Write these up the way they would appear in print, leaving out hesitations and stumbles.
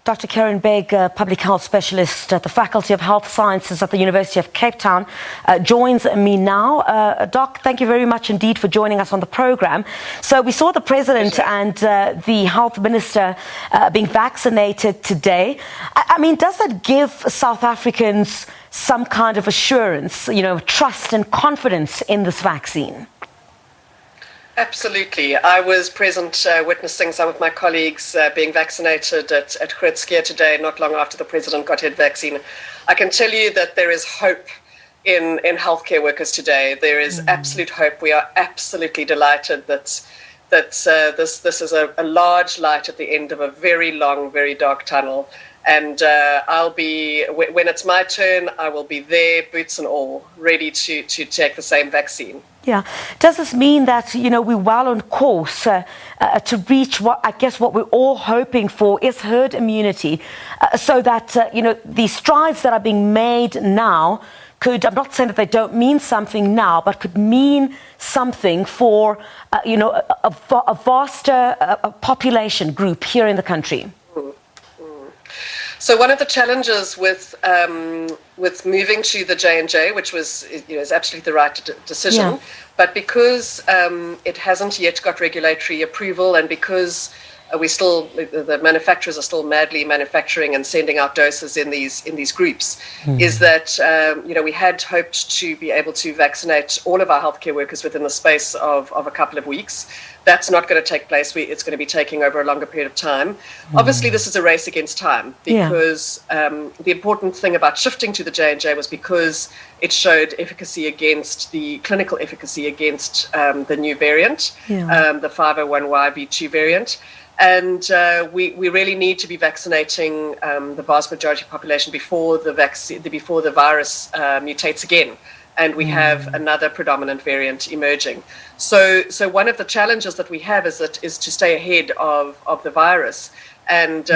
Dr. Kerrin Begg, public health specialist at the Faculty of Health Sciences at the University of Cape Town, joins me now. Doc, thank you very much indeed for joining us on the program. So we saw the President and the Health Minister being vaccinated today. I mean, does that give South Africans some kind of assurance, trust and confidence in this vaccine? Absolutely. I was present witnessing some of my colleagues being vaccinated at Khayelitsha today, not long after the President got his vaccine. I can tell you that there is hope in healthcare workers today. There is absolute hope. We are absolutely delighted that this is a large light at the end of a very long, very dark tunnel. And when it's my turn, I will be there, boots and all, ready to take the same vaccine. Yeah. Does this mean that, we're well on course to reach what we're all hoping for is herd immunity, so that, the strides that are being made now could, I'm not saying that they don't mean something now, but could mean something for, a vaster population group here in the country? So one of the challenges with moving to the J&J, which was is absolutely the right decision, but because it hasn't yet got regulatory approval, and because the manufacturers are still madly manufacturing and sending out doses in these groups, is that we had hoped to be able to vaccinate all of our healthcare workers within the space of a couple of weeks. That's not going to take place. It's going to be taking over a longer period of time. Obviously, this is a race against time, because the important thing about shifting to the J&J was because it showed efficacy against the clinical efficacy against the new variant, the 501YB2 variant. And we really need to be vaccinating the vast majority of the population before the virus mutates again, and we have another predominant variant emerging. So one of the challenges that we have is to stay ahead of the virus. And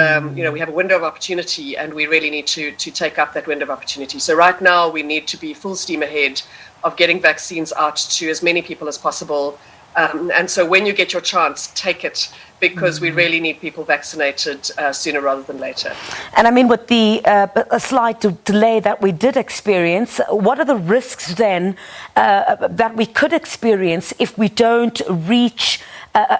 we have a window of opportunity, and we really need to take up that window of opportunity. So right now we need to be full steam ahead of getting vaccines out to as many people as possible. And so when you get your chance, take it, because we really need people vaccinated sooner rather than later. And I mean, with the a slight delay that we did experience, what are the risks then that we could experience if we don't reach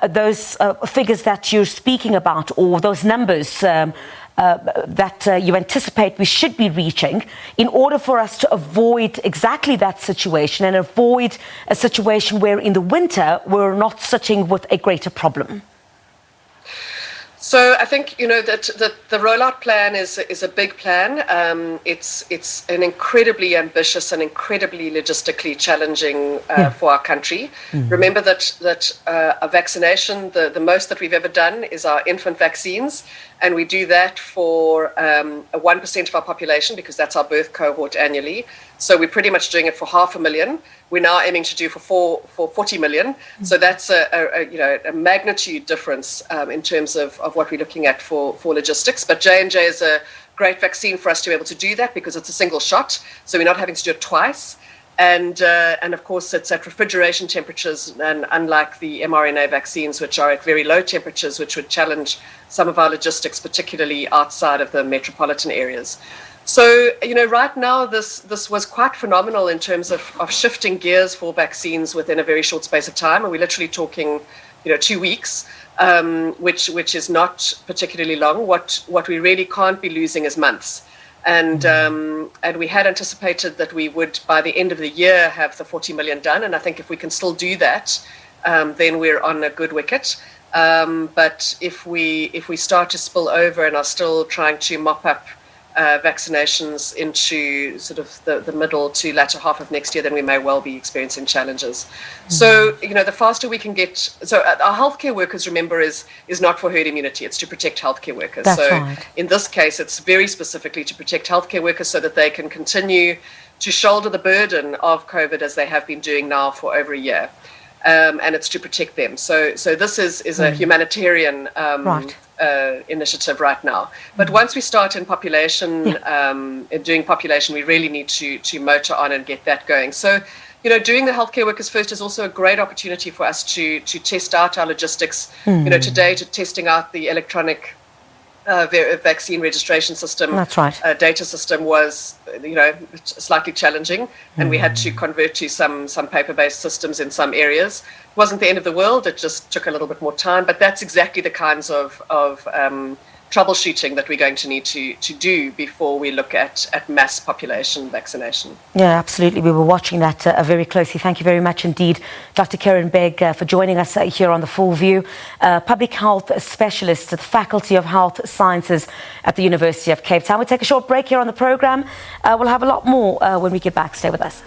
those figures that you're speaking about, or those numbers that you anticipate we should be reaching, in order for us to avoid exactly that situation and avoid a situation where in the winter we're not sitting with a greater problem? So I think that the rollout plan is a big plan. It's an incredibly ambitious and incredibly logistically challenging for our country. Remember that a vaccination, the most that we've ever done is our infant vaccines, and we do that for 1% of our population, because that's our birth cohort annually. So we're pretty much doing it for 500,000. We're now aiming to do for 40 million. So that's a magnitude difference in terms of what we're looking at for logistics. But J&J is a great vaccine for us to be able to do that, because it's a single shot. So we're not having to do it twice. And of course, it's at refrigeration temperatures, and unlike the mRNA vaccines, which are at very low temperatures, which would challenge some of our logistics, particularly outside of the metropolitan areas. So, right now, this was quite phenomenal in terms of shifting gears for vaccines within a very short space of time. And we're literally talking, 2 weeks, which is not particularly long. What we really can't be losing is months. And we had anticipated that we would, by the end of the year, have the 40 million done. And I think if we can still do that, then we're on a good wicket. But if we start to spill over and are still trying to mop up vaccinations into sort of the middle to latter half of next year, then we may well be experiencing challenges. So, the faster we can get... So our healthcare workers, remember, is not for herd immunity. It's to protect healthcare workers. That's so right. In this case, it's very specifically to protect healthcare workers so that they can continue to shoulder the burden of COVID as they have been doing now for over a year. And it's to protect them. So this is a humanitarian initiative right now. But once we start in population, doing population, we really need to motor on and get that going. So, doing the healthcare workers first is also a great opportunity for us to test out our logistics. Today, to testing out the electronic vaccine registration system, That's right. Data system was, slightly challenging, and we had to convert to some paper-based systems in some areas. It wasn't the end of the world. It just took a little bit more time, but that's exactly the kinds of troubleshooting that we're going to need to do before we look at mass population vaccination. Yeah, absolutely. We were watching that very closely. Thank you very much indeed, Dr. Kerrin Begg, for joining us here on The Full View. Public health specialist at the Faculty of Health Sciences at the University of Cape Town. We'll take a short break here on the programme. We'll have a lot more when we get back. Stay with us.